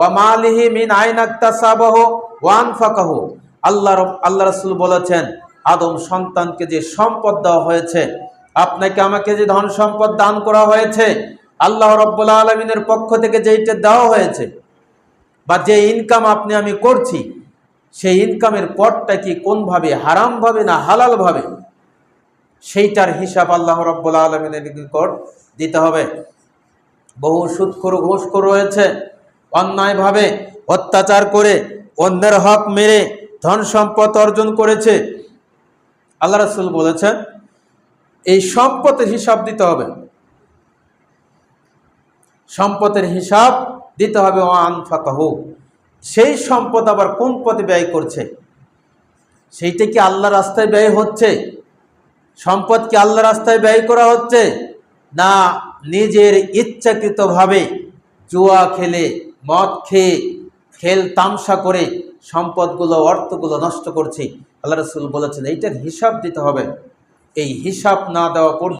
ওয়া মালিহি মিন আইনা ইকতাসাবাহু ওয়া আনফাকাহু। আল্লাহ রাসূল বলেছেন, আদম সন্তানকে যে সম্পদ দেওয়া হয়েছে, আপনাকে আমাকে যে ধন সম্পদ দান করা হয়েছে, আল্লাহ রাব্বুল আলামিনের পক্ষ থেকে যেইটা দেওয়া হয়েছে বা যে ইনকাম আপনি আমি করছি, সেই ইনকামের পথটা কি কোনভাবে, হারাম ভাবে না হালাল ভাবে, সেইটার হিসাব আল্লাহ রাব্বুল আলামিনের নিকট দিতে হবে। বহু সুদখোর ঘুষখোর রয়েছে, অন্যায়ভাবে অত্যাচার করে অন্যের হক মেরে ধন সম্পদ অর্জন করেছে। আল্লাহ রাসূল বলেছেন এই সম্পদের হিসাব দিতে হবে, সম্পদের হিসাব দিতে হবে। ওয়া আনফাকাহু, সেই সম্পদ আবার কোন পথে ব্যয় করছে, সেইটা কি আল্লাহ রাস্তায় ব্যয় হচ্ছে? সম্পদ কি আল্লাহ রাস্তায় ব্যয় করা হচ্ছে, না নিজের ইচ্ছাকৃতভাবে জুয়া খেলে, মদ খেয়ে, খেল তামসা করে সম্পদগুলো, অর্থগুলো নষ্ট করছি? আল্লাহ রাসূল বলেছেন এইটার হিসাব দিতে হবে। এই হিসাব না দেওয়া